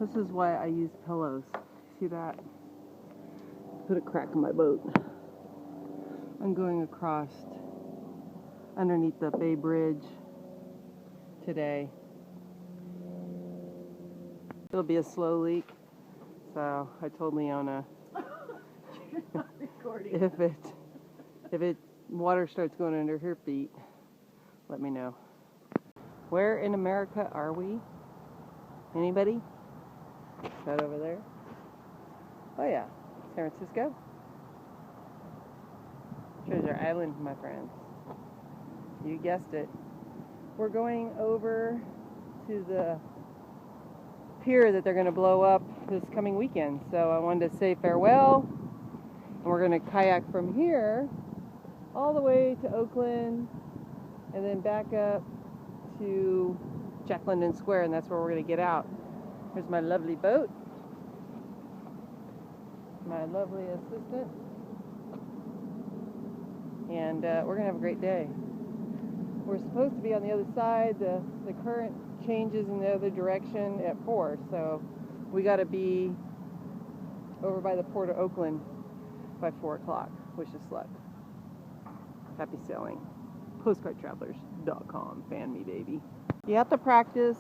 This is why I use pillows. See that? Put a crack in my boat. I'm going across underneath the Bay Bridge today. It'll be a slow leak, so I told Leona You're not recording. if it water starts going under her feet, let me know. Where in America are we? Anybody? Is that over there? Oh yeah, San Francisco. Treasure Island, my friends. You guessed it. We're going over to the pier that they're going to blow up this coming weekend. So I wanted to say farewell. And we're going to kayak from here all the way to Oakland and then back up to Jack London Square, and that's where we're going to get out. Here's my lovely boat. My lovely assistant. And we're going to have a great day. We're supposed to be on the other side. The current changes in the other direction at 4, so we got to be over by the port of Oakland by 4 o'clock. Wish us luck. Happy sailing. PostcardTravelers.com. Fan me, baby. You have to practice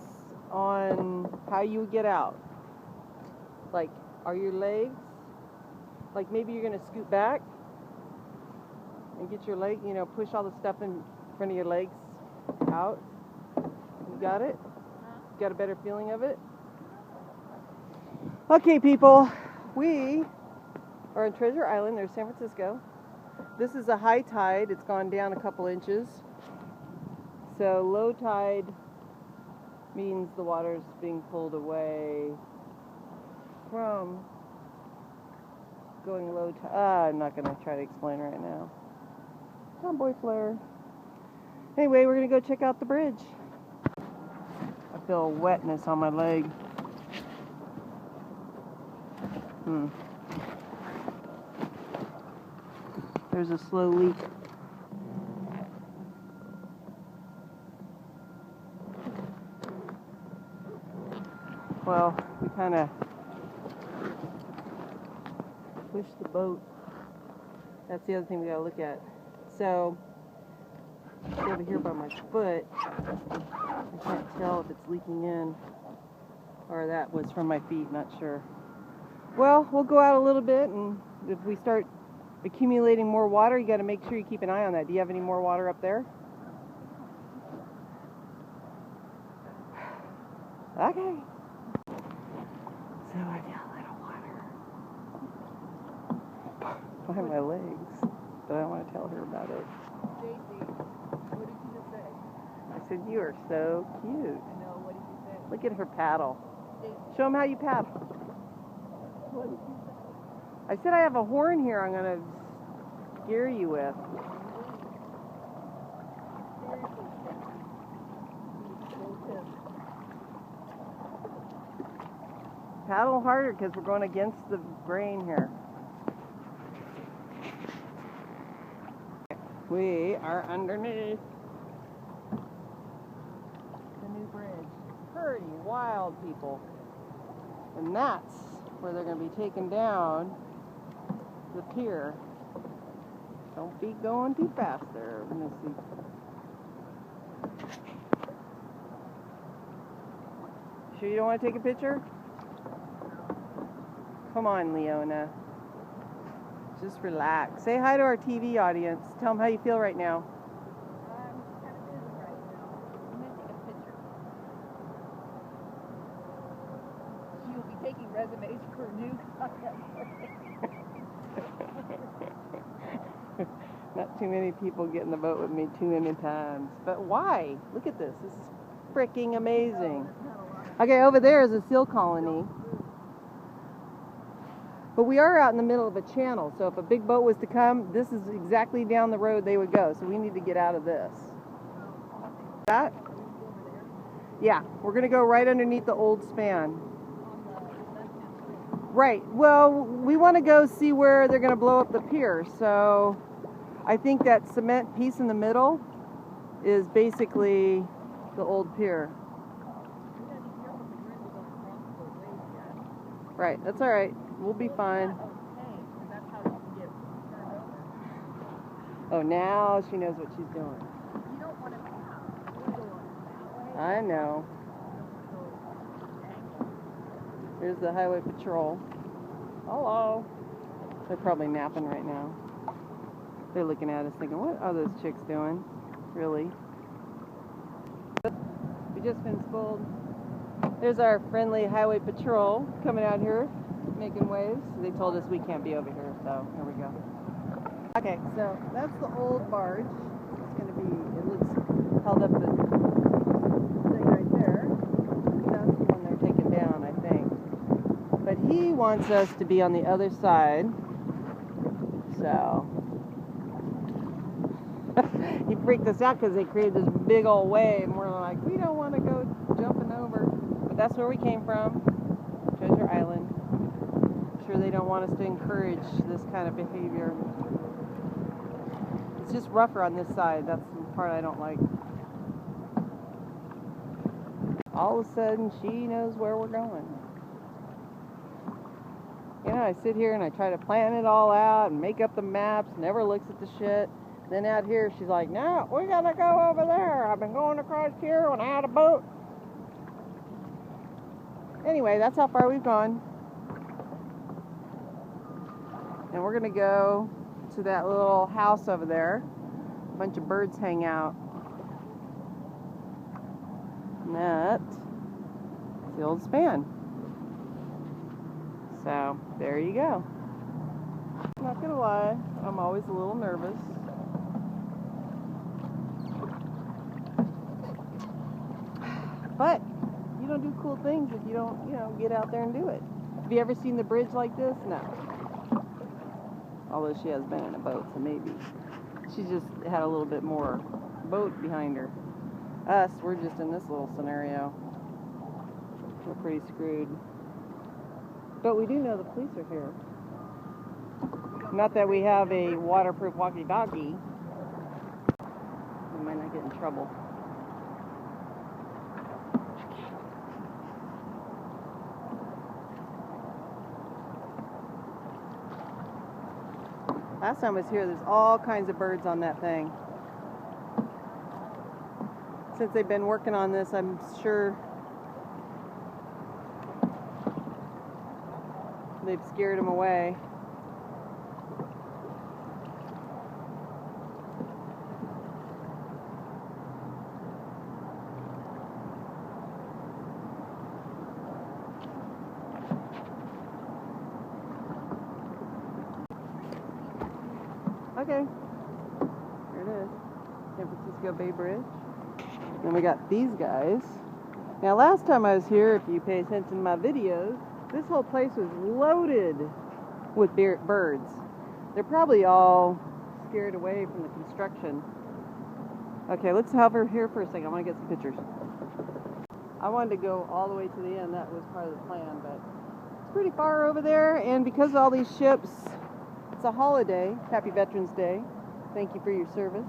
on how you would get out. Like, are your legs, like maybe you're going to scoot back and get your leg, push all the stuff in front of your legs out. You got it? Got a better feeling of it? Okay, people, we are on Treasure Island. There's San Francisco. This is a high tide. It's gone down a couple inches. So low tide means the water's being pulled away from going low tide. I'm not going to try to explain right now. Tomboy flare. Anyway, we're going to go check out the bridge. I feel wetness on my leg. There's a slow leak. Well, we kind of pushed the boat. That's the other thing we got to look at. So, over here by my foot, I can't tell if it's leaking in or that was from my feet, not sure. Well, we'll go out a little bit, and if we start accumulating more water, you got to make sure you keep an eye on that. Do you have any more water up there? Okay. So I got a little water behind my legs, but I don't want to tell her about it. Stacy, what did you just say? I said, you are so cute. I know, what did you say? Look at her paddle. Stacy, Show them how you paddle. what did you say? I said I have a horn here I'm going to scare you with. Seriously, Stacy. Paddle harder because we're going against the grain here. We are underneath the new bridge. Pretty wild, people. And that's where they're going to be taken down the pier. Don't be going too fast there, Missy. Sure you don't want to take a picture? Come on, Leona. Just relax. Say hi to our TV audience. Tell them how you feel right now. I'm kind of busy right now. I'm going to take a picture. She will be taking resumes for new content. Not too many people get in the boat with me too many times. But why? Look at this. This is freaking amazing. Okay, over there is a seal colony. But we are out in the middle of a channel, so if a big boat was to come, this is exactly down the road they would go. So we need to get out of this. That? Yeah, we're going to go right underneath the old span. Right. Well, we want to go see where they're going to blow up the pier. So I think that cement piece in the middle is basically the old pier. Right, that's all right. We'll be fine. Okay, because that's how you can get turned over. Oh, now she knows what she's doing. You don't want to go that way. I know. You don't want to go angle. Here's the highway patrol. Hello. They're probably napping right now. They're looking at us thinking, what are those chicks doing? Really? We just been spooled. There's our friendly highway patrol coming out here, making waves. They told us we can't be over here, so here we go. Okay, so that's the old barge. It's going to be, it looks held up the thing right there. That's the one they're taking down, I think. But he wants us to be on the other side. So he freaked us out because they created this big old wave, and we're like, we don't want to go jumping over. But that's where we came from, Treasure Island. I'm sure they don't want us to encourage this kind of behavior. It's just rougher on this side. That's the part I don't like. All of a sudden, she knows where we're going. You know, I sit here and I try to plan it all out and make up the maps, never looks at the shit. Then out here, she's like, no, we gotta go over there. I've been going across here when I had a boat. Anyway, that's how far we've gone. And we're gonna go to that little house over there. A bunch of birds hang out. And that's the old span. So, there you go. I'm not gonna lie, I'm always a little nervous. But you don't do cool things if you don't, get out there and do it. Have you ever seen the bridge like this? No. Although she has been in a boat, so maybe. She just had a little bit more boat behind her. Us, we're just in this little scenario. We're pretty screwed. But we do know the police are here. Not that we have a waterproof walkie-talkie. We might not get in trouble. Last time I was here, there's all kinds of birds on that thing. Since they've been working on this, I'm sure they've scared them away. Okay, here it is, San Francisco Bay Bridge. Then we got these guys. Now last time I was here, if you pay attention to my videos, this whole place was loaded with birds. They're probably all scared away from the construction. Okay, let's hover here for a second. I want to get some pictures. I wanted to go all the way to the end. That was part of the plan, but it's pretty far over there, and because of all these ships, it's a holiday. Happy Veterans Day. Thank you for your service.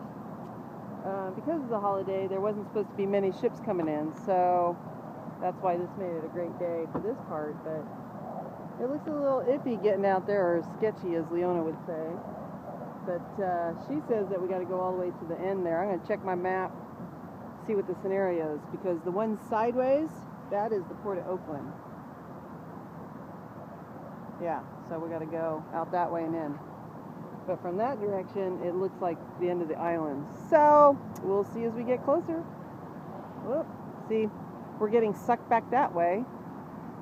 Because it's a holiday, there wasn't supposed to be many ships coming in, so that's why this made it a great day for this part, but it looks a little iffy getting out there, or sketchy, as Leona would say. But she says that we got to go all the way to the end there. I'm going to check my map, see what the scenario is, because the one sideways, that is the port of Oakland. Yeah, so we got to go out that way and in. But from that direction, it looks like the end of the island. So, we'll see as we get closer. Whoop, see, we're getting sucked back that way,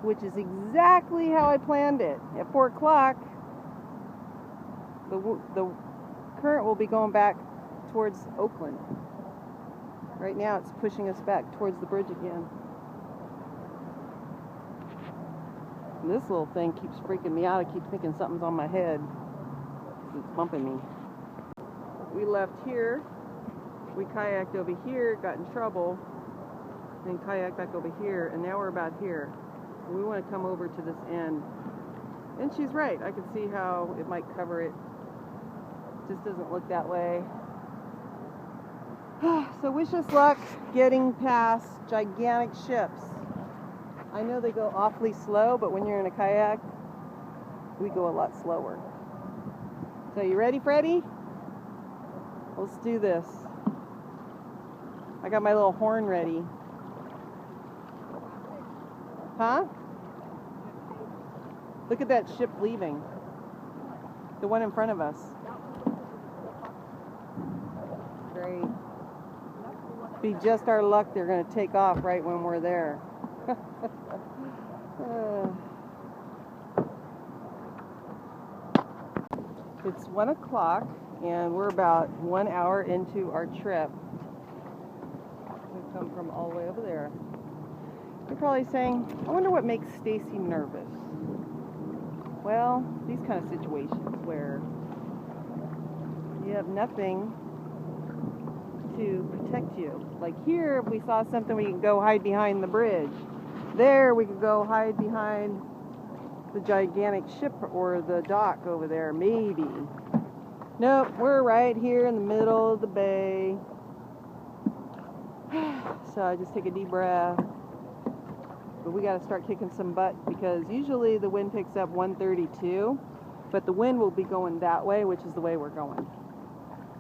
which is exactly how I planned it. At 4 o'clock, the current will be going back towards Oakland. Right now, it's pushing us back towards the bridge again. And this little thing keeps freaking me out. I keep thinking something's on my head. It's bumping me. We left here. We kayaked over here, got in trouble, then kayaked back over here, and now we're about here. We want to come over to this end. And she's right. I can see how it might cover it. Just doesn't look that way. So wish us luck getting past gigantic ships. I know they go awfully slow, but when you're in a kayak, we go a lot slower. So you ready, Freddie? Let's do this. I got my little horn ready. Huh? Look at that ship leaving. The one in front of us. Great. Be just our luck they're going to take off right when we're there. It's 1 o'clock and we're about 1 hour into our trip. We come from all the way over there. You're probably saying, I wonder what makes Stacy nervous. Well, these kind of situations where you have nothing to protect you. Like here, if we saw something, we could go hide behind the bridge. There, we could go hide behind the gigantic ship or the dock over there, maybe. Nope, we're right here in the middle of the bay. So I just take a deep breath. But we got to start kicking some butt because usually the wind picks up 132, but the wind will be going that way, which is the way we're going.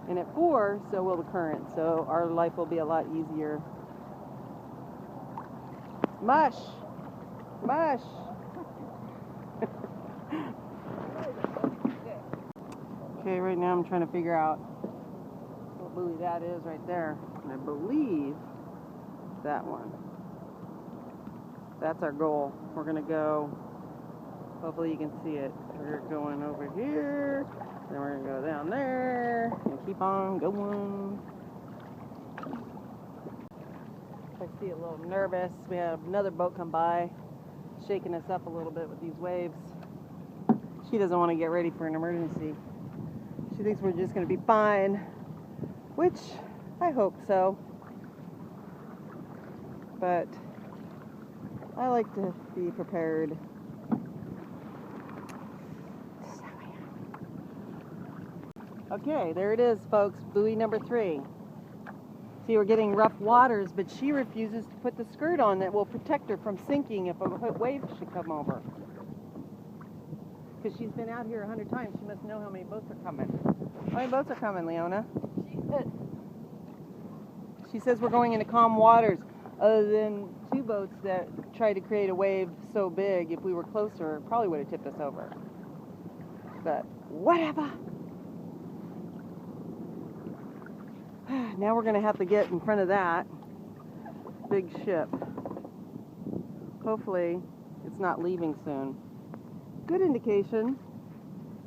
And at 4, so will the current, so our life will be a lot easier. Mush! Mush! Okay, right now I'm trying to figure out what buoy that is right there. And I believe that one. That's our goal. We're going to go, hopefully you can see it. We're going over here, then we're going to go down there, and keep on going. I see a little nervous. We have another boat come by, shaking us up a little bit with these waves. She doesn't want to get ready for an emergency. She thinks we're just going to be fine, which I hope so. But I like to be prepared. Okay, there it is, folks. Buoy number 3. See, we're getting rough waters, but she refuses to put the skirt on that will protect her from sinking if a wave should come over. Because she's been out here 100 times. She must know how many boats are coming. How many boats are coming, Leona? She says we're going into calm waters. Other than 2 boats that tried to create a wave so big, if we were closer, it probably would have tipped us over. But whatever. Now we're going to have to get in front of that big ship. Hopefully it's not leaving soon. Good indication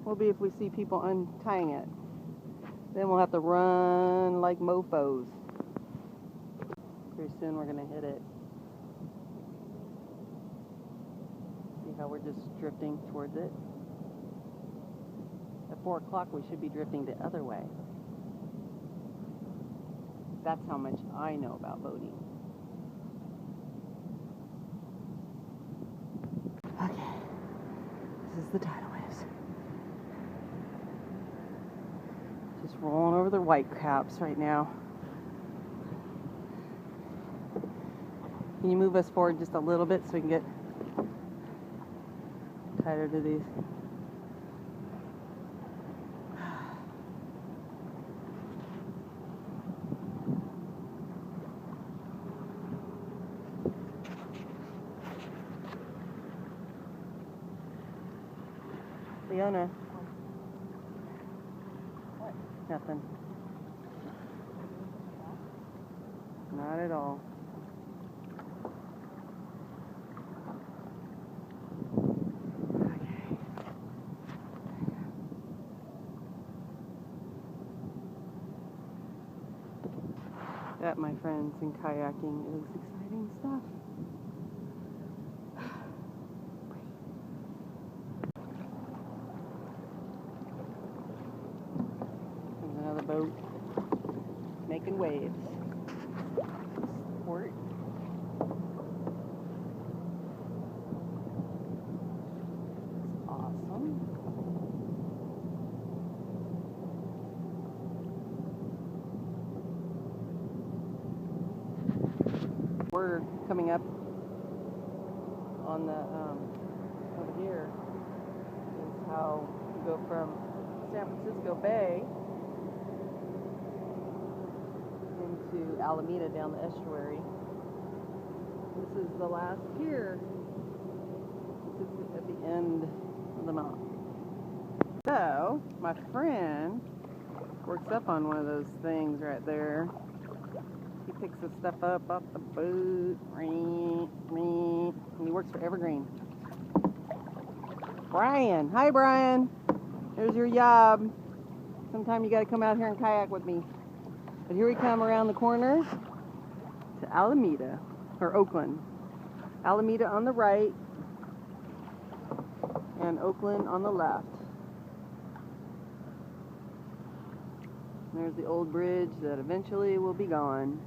will be if we see people untying it. Then we'll have to run like mofos. Pretty soon we're going to hit it. See how we're just drifting towards it? At 4 o'clock we should be drifting the other way. That's how much I know about boating. Okay, this is the tidal waves. Just rolling over the white caps right now. Can you move us forward just a little bit so we can get tighter to these? Leona. What? Nothing. Not at all. Okay. That, my friends, in kayaking is exciting stuff. Boat making waves. Port. It's awesome. We're coming up on the over here is how you go from San Francisco Bay into Alameda down the estuary. This is the last pier. This is at the end of the mountain. So, my friend works up on one of those things right there. He picks the stuff up off the boat. And he works for Evergreen. Brian. Hi, Brian. There's your job. Sometime you got to come out here and kayak with me. But here we come around the corner to Alameda, or Oakland. Alameda on the right and Oakland on the left. There's the old bridge that eventually will be gone.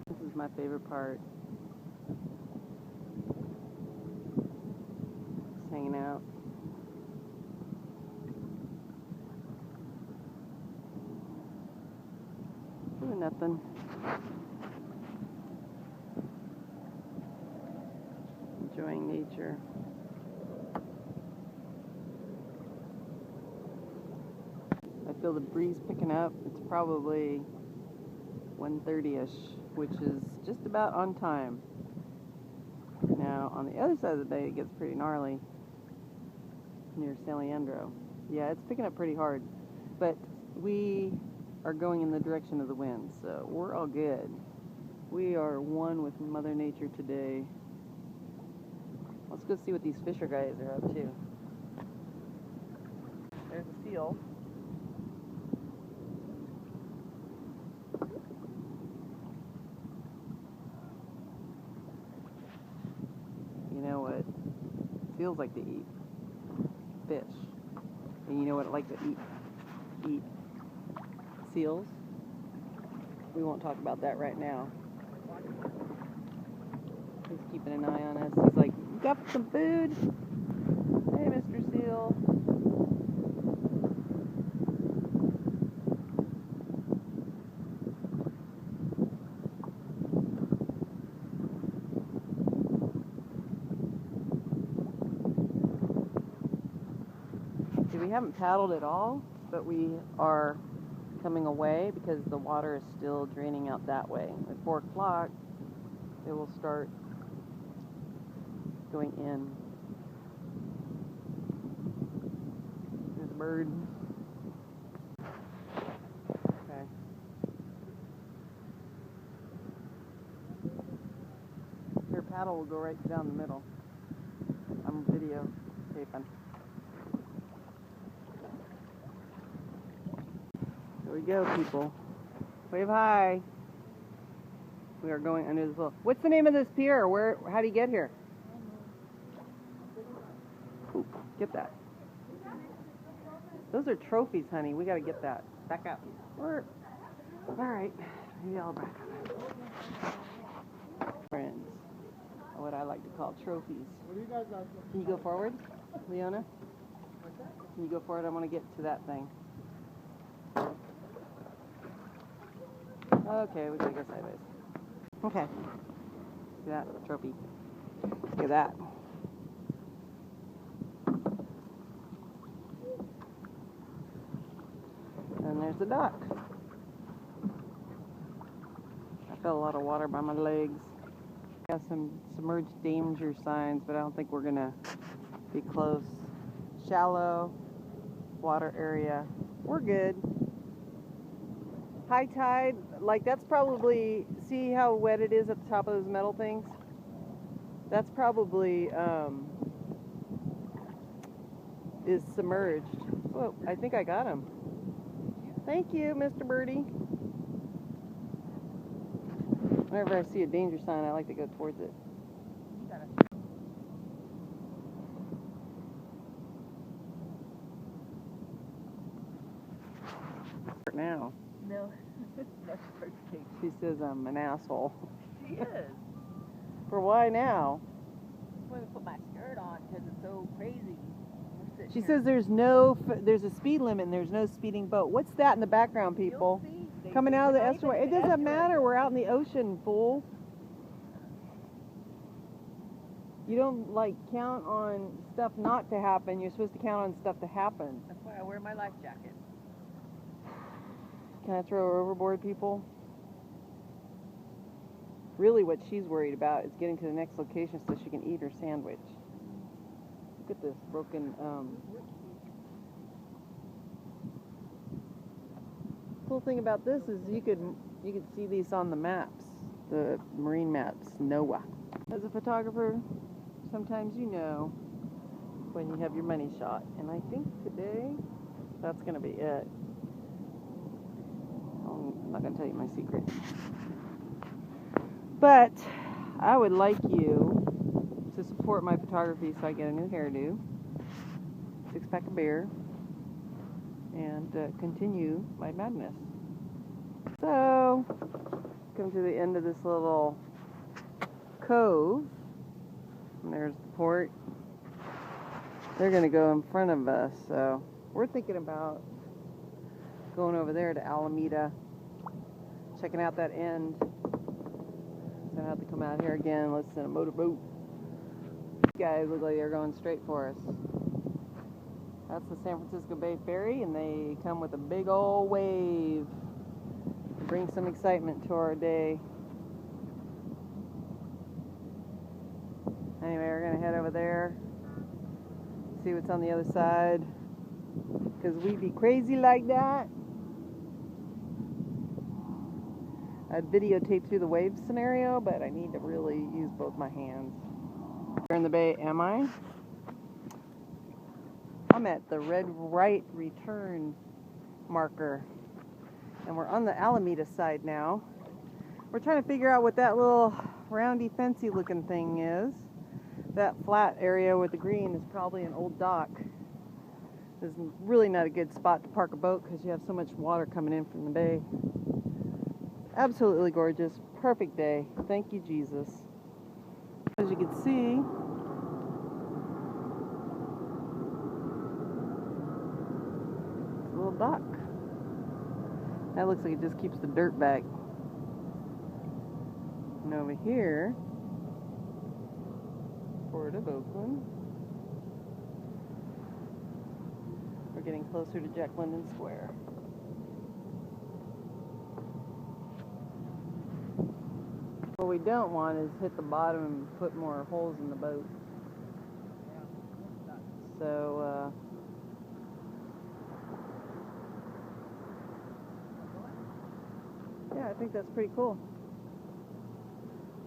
This is my favorite part. Just hanging out. Doing nothing. Enjoying nature. I feel the breeze picking up. It's probably 1:30ish, which is just about on time. Now, on the other side of the bay, it gets pretty gnarly near San Leandro. Yeah, it's picking up pretty hard, but we are going in the direction of the wind, so we're all good. We are one with Mother Nature today. Let's go see what these fisher guys are up to. There's a seal. You know what seals like to eat? Fish. And you know what I like to eat? Eat seals. We won't talk about that right now. He's keeping an eye on us. He's like, "You got some food? Hey, Mr. Seal." See, we haven't paddled at all, but we are coming away because the water is still draining out that way. At 4 o'clock, it will start going in. There's a bird. Okay. Your paddle will go right down the middle. I'm video taping. Here we go, people. Wave hi. We are going under this little... What's the name of this pier? How do you get here? Ooh, get that. Those are trophies, honey. We got to get that. Back up. All right. Maybe I'll back up. Friends. What I like to call trophies. What do you guys got? Can you go forward, Leona? Can you go forward? I want to get to that thing. Okay, we gotta go sideways. Okay. See that? Trophy. Look at that. And there's the dock. I felt a lot of water by my legs. Got some submerged danger signs, but I don't think we're gonna be close. Shallow water area. We're good. High tide, like that's probably, see how wet it is at the top of those metal things? That's probably, is submerged. Whoa, I think I got him. Thank you, Mr. Birdie. Whenever I see a danger sign, I like to go towards it. Now. No, that's first case. She says I'm an asshole. She is. For why now? I'm going to put my skirt on because it's so crazy. She says there's a speed limit and there's no speeding boat. What's that in the background, people? You'll see. Coming out of the We're not estuary. even It in the doesn't estuary matter. yet. We're out in the ocean, fool. You don't, like, count on stuff not to happen. You're supposed to count on stuff to happen. That's why I wear my life jacket. Can I throw her overboard, people? Really what she's worried about is getting to the next location so she can eat her sandwich. Look at this broken, cool thing about this is you could see these on the maps, the marine maps, NOAA. As a photographer, sometimes you know when you have your money shot, and I think today that's gonna be it. I'm not gonna tell you my secret, but I would like you to support my photography so I get a new hairdo, 6-pack of beer, and continue my madness. So, come to the end of this little cove, and there's the port. They're going to go in front of us, so we're thinking about going over there to Alameda, checking out that end. So I have to come out here again. Let's send a motorboat. These guys look like they're going straight for us. That's the San Francisco Bay Ferry, and they come with a big old wave to bring some excitement to our day. Anyway, we're going to head over there, see what's on the other side, because we be crazy like that. I'd videotape through the wave scenario, but I need to really use both my hands. Where in the bay am I? I'm at the red right return marker, and we're on the Alameda side now. We're trying to figure out what that little roundy fancy looking thing is. That flat area with the green is probably an old dock. This is really not a good spot to park a boat because you have so much water coming in from the bay. Absolutely gorgeous. Perfect day. Thank you, Jesus. As you can see, it's a little dock. That looks like it just keeps the dirt back. And over here, Port of Oakland. We're getting closer to Jack London Square. What we don't want is hit the bottom and put more holes in the boat. So, yeah, I think that's pretty cool.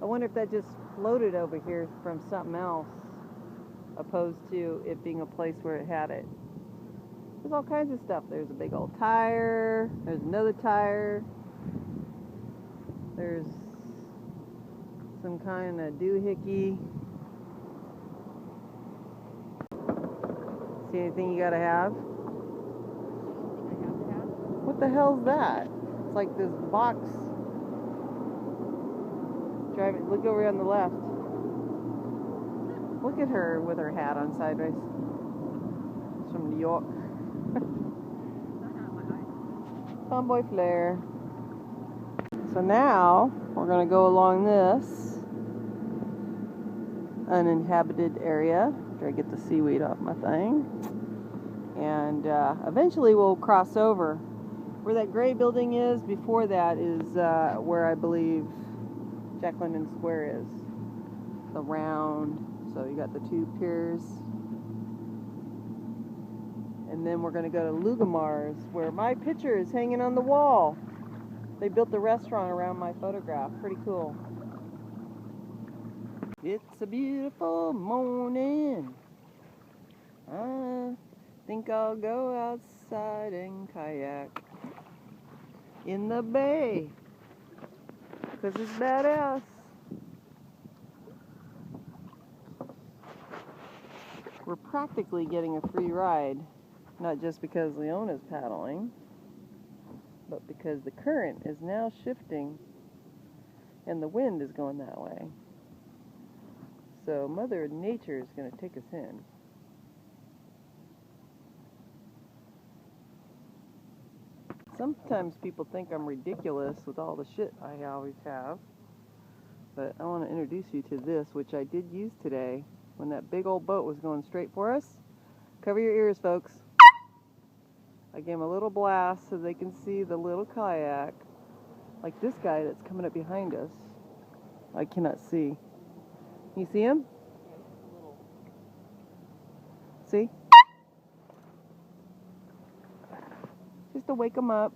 I wonder if that just floated over here from something else, opposed to it being a place where it had it. There's all kinds of stuff. There's a big old tire. There's another tire. There's some kind of doohickey. See anything you gotta have? What the hell's that? It's like this box. Driving. Look over on the left. Look at her with her hat on sideways. It's from New York. Tomboy flair. So now we're going to go along this uninhabited area after I get the seaweed off my thing, and eventually we'll cross over. Where that gray building is, before that is where I believe Jack London Square is. The round. So you got the two piers. And then we're going to go to Lugamar's, where my picture is hanging on the wall. They built the restaurant around my photograph. Pretty cool. It's a beautiful morning. I think I'll go outside and kayak in the bay, 'cause it's badass. We're practically getting a free ride. Not just because Leona's paddling, but because the current is now shifting and the wind is going that way. So Mother Nature is going to take us in. Sometimes people think I'm ridiculous with all the shit I always have. But I want to introduce you to this, which I did use today when that big old boat was going straight for us. Cover your ears, folks. I gave him a little blast so they can see the little kayak. Like this guy that's coming up behind us. I cannot see. You see him? See? Just to wake him up.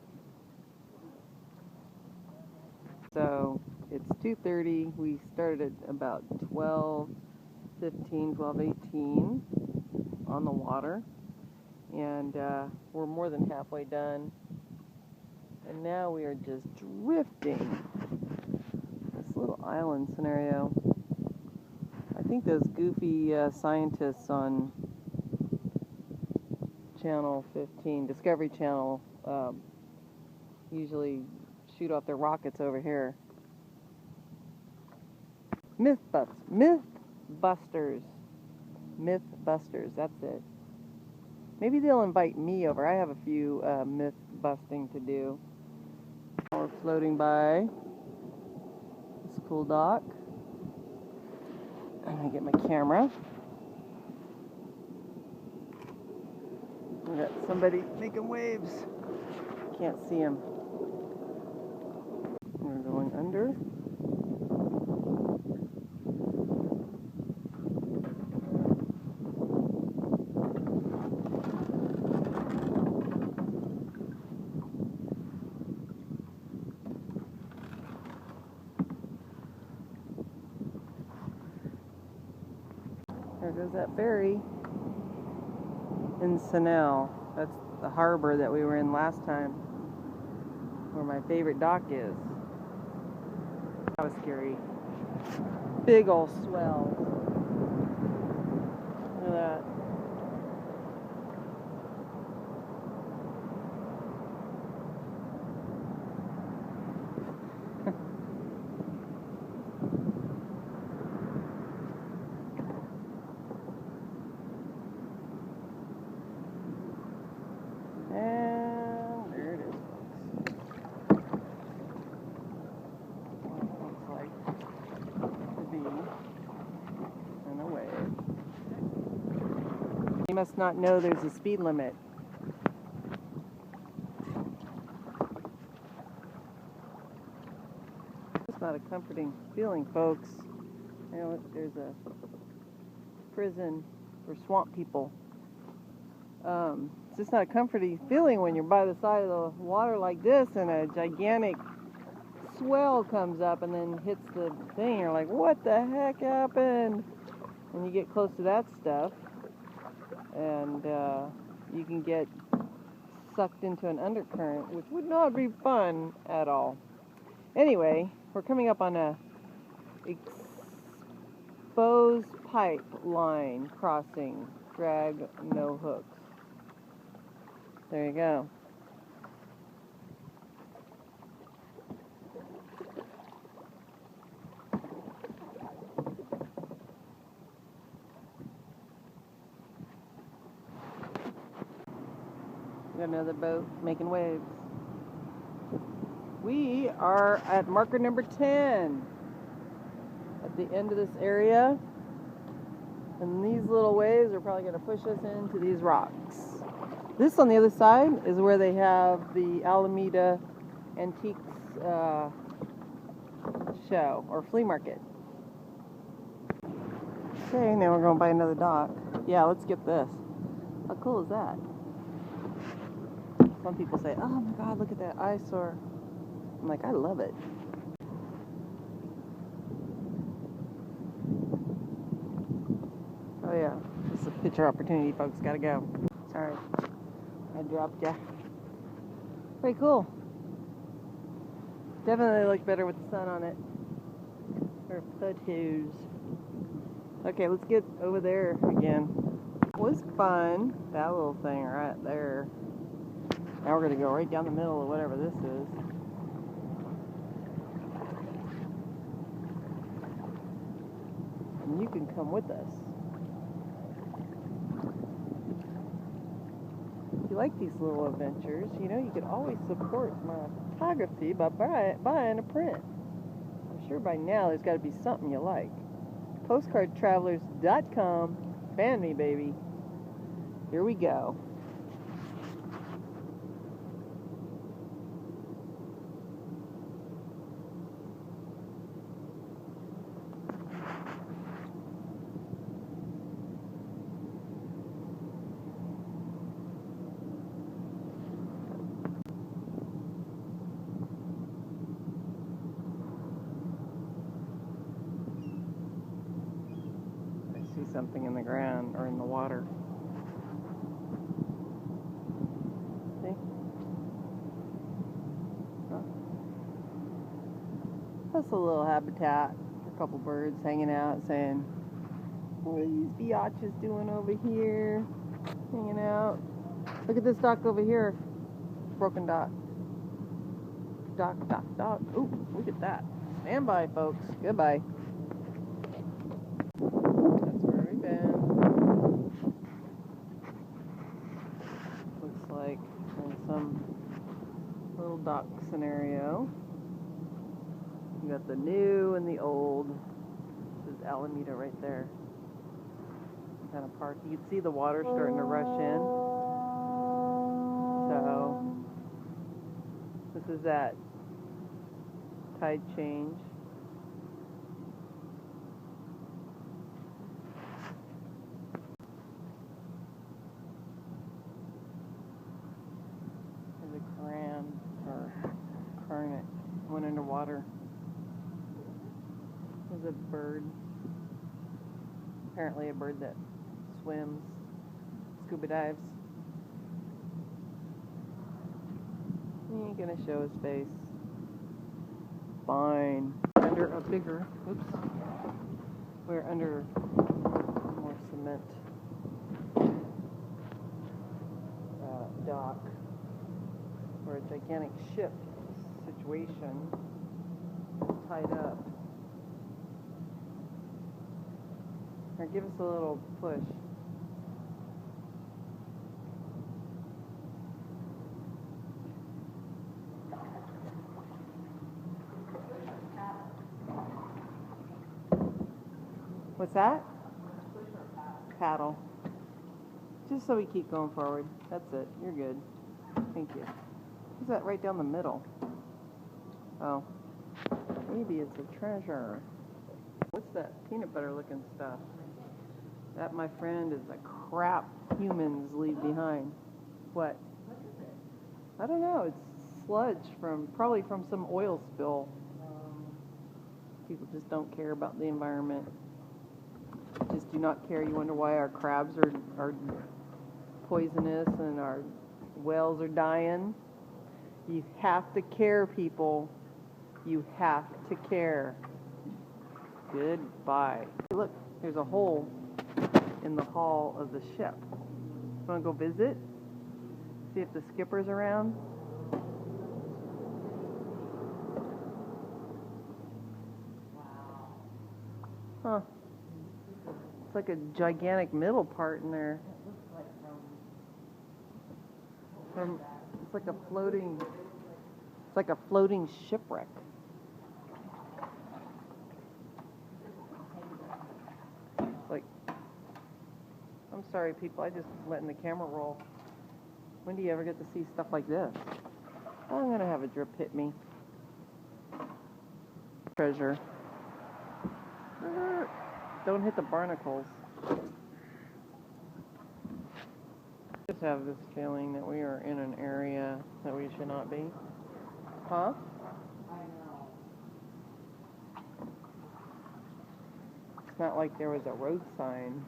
So it's 2:30. We started at about 12:15, 12:18 on the water. And we're more than halfway done. And now we are just drifting. This little island scenario. I think those goofy scientists on Channel 15, Discovery Channel, usually shoot off their rockets over here. Mythbusters, that's it. Maybe they'll invite me over. I have a few myth busting to do. We're floating by this cool dock. I'm gonna get my camera. We got somebody making waves. Can't see him. We're going under. There goes that ferry in Sanel. That's the harbor that we were in last time, where my favorite dock is. That was scary. Big old swell. Look at that. And there it is, folks. What it looks like to be in a wave. You must not know there's a speed limit. It's not a comforting feeling, folks. You know, there's a prison for swamp people. It's just not a comforting feeling when you're by the side of the water like this and a gigantic swell comes up and then hits the thing. You're like, what the heck happened? And you get close to that stuff and you can get sucked into an undercurrent, which would not be fun at all. Anyway, we're coming up on a exposed pipeline crossing. Drag, no hooks. There you go. Got another boat making waves. We are at marker number 10 at the end of this area. And these little waves are probably going to push us into these rocks. This on the other side is where they have the Alameda Antiques show or flea market. Okay, now we're going to buy another dock. Yeah, let's get this. How cool is that? Some people say, oh my god, look at that eyesore. I'm like, I love it. Oh yeah, this is a picture opportunity, folks. Gotta go. Sorry, I dropped ya. Pretty cool. Definitely look better with the sun on it. For photos. Okay, let's get over there again. That was fun. That little thing right there. Now we're gonna go right down the middle of whatever this is. And you can come with us. you like these little adventures, you know, you could always support my photography by buying a print. I'm sure by now there's got to be something you like. PostcardTravelers.com. Fan me, baby. Here we go. See something in the ground or in the water. See? Huh. That's a little habitat for a couple birds hanging out saying, what are these biatches doing over here? Hanging out. Look at this dock over here. Broken dock. Dock. Ooh, look at that. Stand by, folks. Goodbye. Looks like in some little dock scenario. You got the new and the old. This is Alameda right there. Kind of park. You can see the water starting to rush in. So this is that tide change. Carnet went underwater. There's a bird. Apparently a bird that swims, scuba dives. He ain't gonna show his face. Fine. Under a bigger, oops. We're under more cement dock. For a gigantic ship situation tied up. Now give us a little push. What's that? Paddle. Just so we keep going forward. That's it. You're good. Thank you. What's that right down the middle? Oh, maybe it's a treasure. What's that peanut butter looking stuff? That, my friend, is the crap humans leave behind. What? What is it? I don't know. It's sludge probably from some oil spill. People just don't care about the environment. Just do not care. You wonder why our crabs are poisonous and our whales are dying. You have to care, people. You have to care. Goodbye. Hey, look, there's a hole in the hull of the ship. Want to go visit? See if the skipper's around? Huh. It's like a gigantic middle part in there. It's like a floating shipwreck. Like, I'm sorry, people. I just letting the camera roll. When do you ever get to see stuff like this? I'm gonna have a drip hit me. Treasure. Don't hit the barnacles. I just have this feeling that we are in an area that we should not be. Huh? I know. It's not like there was a road sign.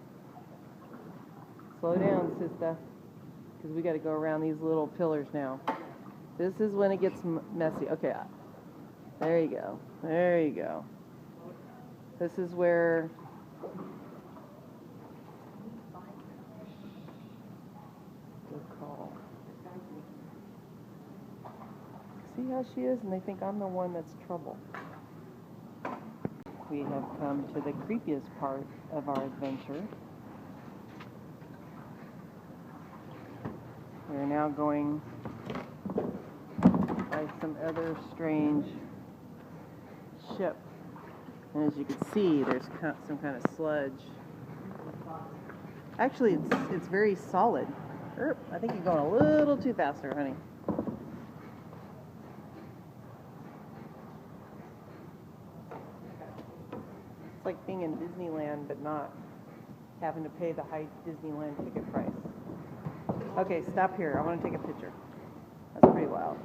Slow down, sister, because we got to go around these little pillars now. This is when it gets messy. Okay, there you go. There you go. This is where... Good call. See how she is? And they think I'm the one that's trouble. We have come to the creepiest part of our adventure. We're now going by some other strange ship. And as you can see, there's some kind of sludge. Actually, it's very solid. I think you're going a little too fast there, honey. It's like being in Disneyland, but not having to pay the high Disneyland ticket price. Okay, stop here. I want to take a picture. That's pretty wild.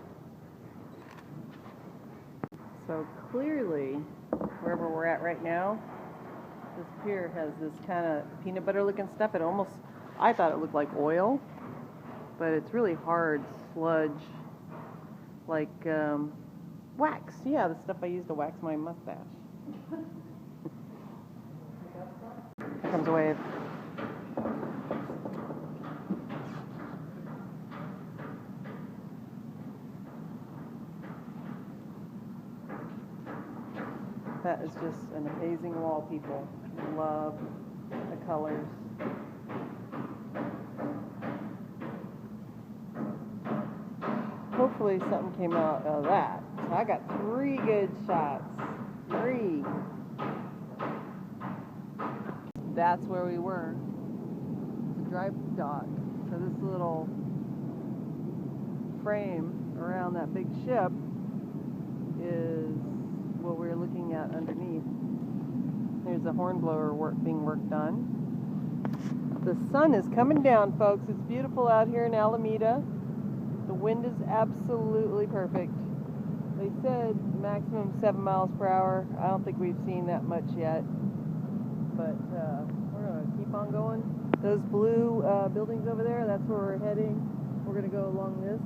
So clearly, wherever we're at right now, this pier has this kind of peanut butter looking stuff. I thought it looked like oil, but it's really hard sludge, like wax. Yeah, the stuff I use to wax my mustache. Here comes a wave. That is just an amazing wall, people. Love the colors. Hopefully something came out of that. So I got 3 good shots. 3. That's where we were. It's a dry dock. So this little frame around that big ship is what we're looking at underneath. There's a horn blower being worked on. The sun is coming down, folks. It's beautiful out here in Alameda. The wind is absolutely perfect. They said maximum 7 miles per hour. I don't think we've seen that much yet. But we're going to keep on going. Those blue buildings over there, that's where we're heading. We're going to go along this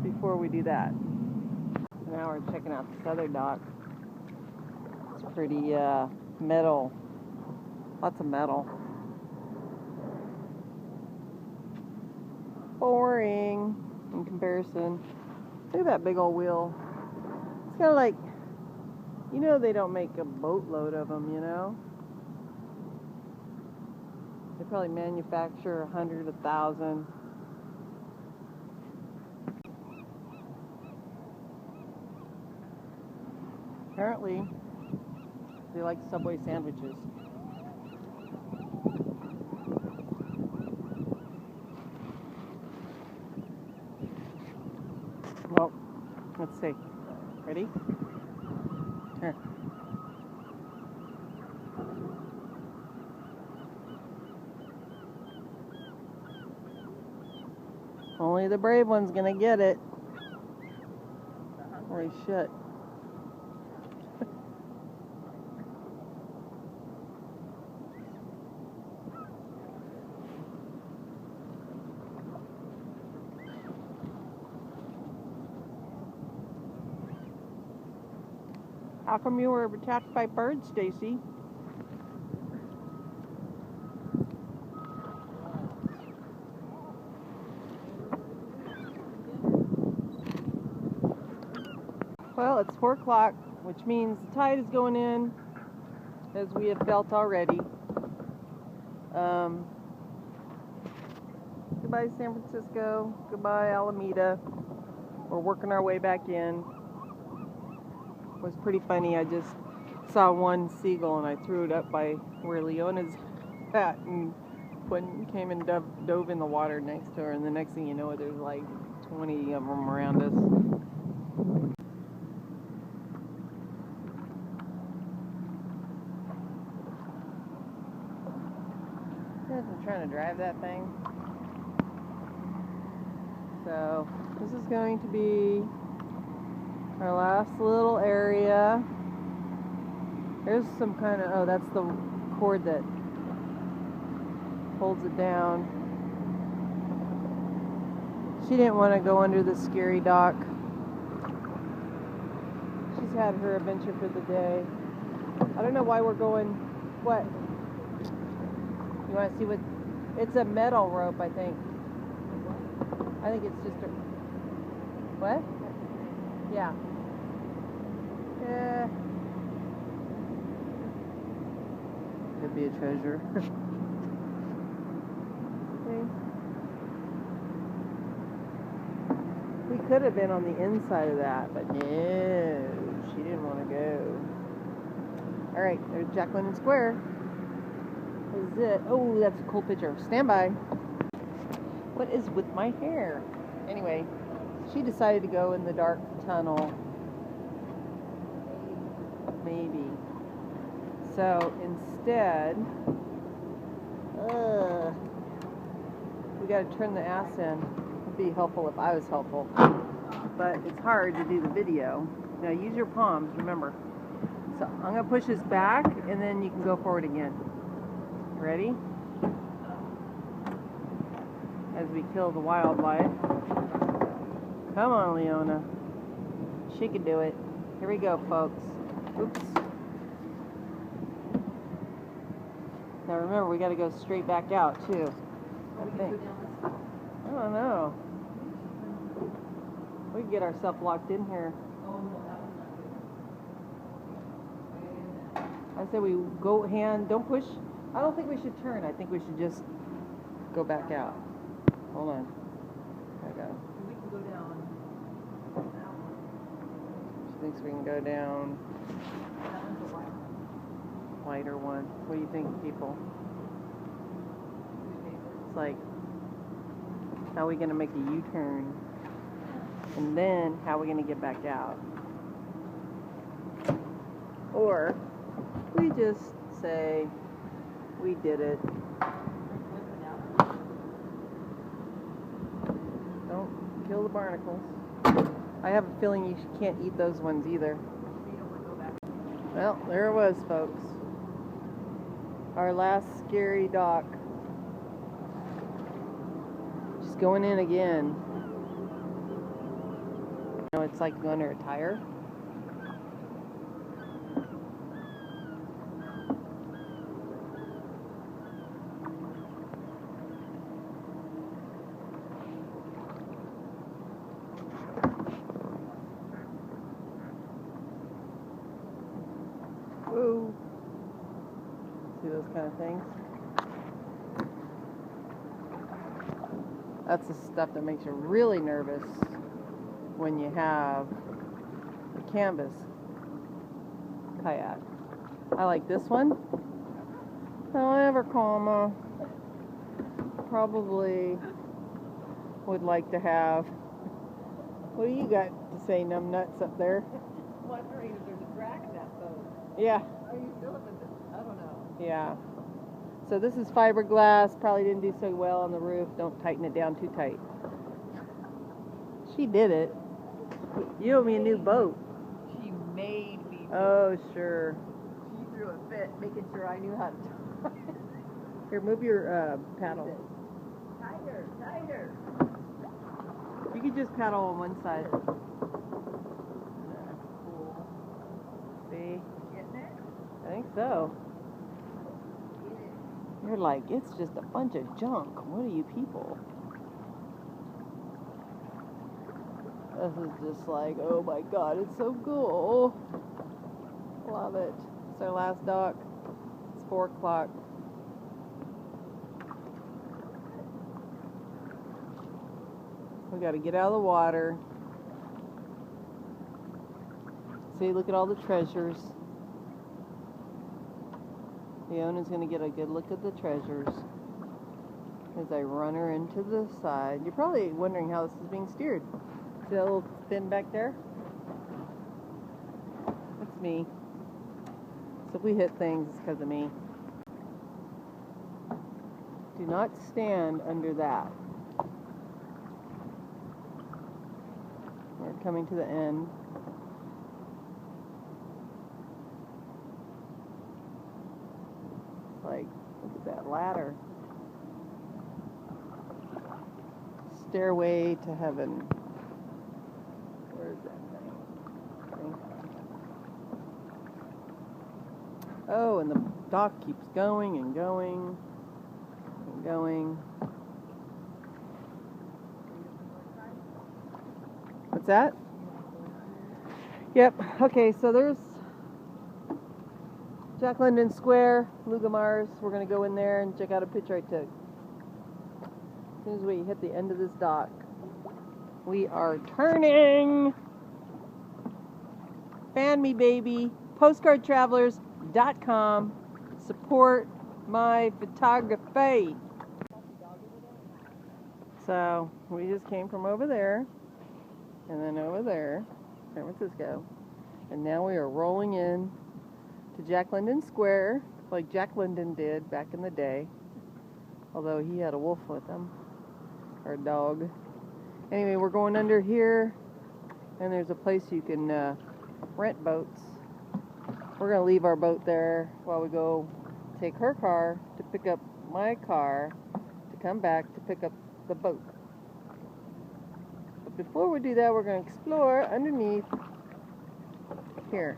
before we do that. Now we're checking out this other dock. It's pretty metal. Lots of metal. Boring in comparison. Look at that big old wheel. It's kind of like, you know, they don't make a boatload of them, you know? They probably manufacture 100, 1,000. Apparently, they like Subway sandwiches. Well, let's see. Ready? Here. Only the brave one's gonna get it. Holy shit. How come you were attacked by birds, Stacy? Well, it's 4 o'clock, which means the tide is going in, as we have felt already. Goodbye, San Francisco. Goodbye, Alameda. We're working our way back in. It was pretty funny. I just saw one seagull and I threw it up by where Leona's at and came and dove in the water next to her. And the next thing you know, there's like 20 of them around us. I'm trying to drive that thing. So this is going to be our last little area. There's some kind of, oh, that's the cord that holds it down. She didn't want to go under the scary dock. She's had her adventure for the day. I don't know why we're going, what? You want to see what, it's a metal rope, I think. I think it's just a, what? Yeah. Could be a treasure. Okay. could have been on the inside of that, but no, she didn't want to go. All right, there's Jack London Square. This is it. Oh, that's a cool picture. Stand by. What is with my hair? Anyway, she decided to go in the dark tunnel. Maybe. So instead, we got to turn the ass in. It'd be helpful if I was helpful, but it's hard to do the video. Now use your palms, remember. So I'm going to push this back, and then you can go forward again. Ready? As we kill the wildlife. Come on, Leona. She can do it. Here we go, folks. Oops. Now remember, we got to go straight back out, too. I think. I don't know. We can get ourselves locked in here. I said we go hand, don't push. I don't think we should turn. I think we should just go back out. Hold on. I got it. We can go down. She thinks we can go down. That one's a white. Lighter one. What do you think, people? It's like, how are we going to make a U-turn? And then, how are we going to get back out? Or, we just say, we did it. Don't kill the barnacles. I have a feeling you can't eat those ones either. Well, there it was, folks. Our last scary dock. Just going in again. You know, it's like going under a tire. Whoa. See those kind of things? That's the stuff that makes you really nervous when you have the canvas kayak. I like this one. However, comma, probably would like to have. What do you got to say, numbnuts up there? Wondering if there's a drag in that boat. Yeah. Are you still in the, I don't know. Yeah. So this is fiberglass. Probably didn't do so well on the roof. Don't tighten it down too tight. She did it. You owe me a new boat. She made me. Oh, sure. She threw a fit, making sure I knew how to do it. Here, move your paddle. Tighter. You could just paddle on one side. Cool. See? Getting it? I think so. You're like, it's just a bunch of junk. What are you people? This is just like, oh my god, it's so cool. Love it. It's our last dock. It's 4 o'clock. We got to get out of the water. See, look at all the treasures. Leona's going to get a good look at the treasures as I run her into the side. You're probably wondering how this is being steered. See that little fin back there? That's me. So if we hit things, it's because of me. Do not stand under that. We're coming to the end. Like, look at that ladder. Stairway to heaven. Where's that thing? Oh, and the dock keeps going and going and going. What's that? Yep. Okay, so there's Jack London Square, Lugomars. We're going to go in there and check out a picture I took. As soon as we hit the end of this dock. We are turning. Fan me, baby. PostcardTravelers.com. Support my photography. So we just came from over there, and then over there, San Francisco, and now we are rolling in to Jack London Square, like Jack London did back in the day. Although he had a wolf with him, or a dog. Anyway, we're going under here, and there's a place you can rent boats. We're going to leave our boat there while we go take her car to pick up my car to come back to pick up the boat. But before we do that, we're going to explore underneath here.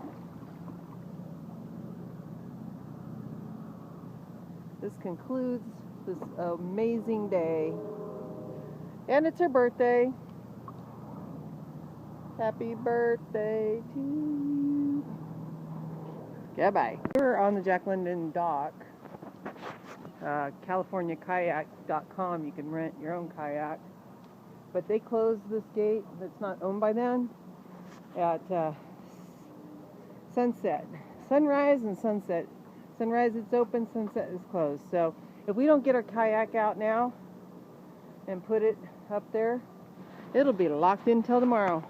This concludes this amazing day. And it's her birthday. Happy birthday to you. Goodbye. We're on the Jack London dock. CaliforniaKayak.com. You can rent your own kayak. But they closed this gate that's not owned by them at sunset. Sunrise and sunset. Sunrise it's open, sunset is closed. So if we don't get our kayak out now and put it up there, it'll be locked in till tomorrow.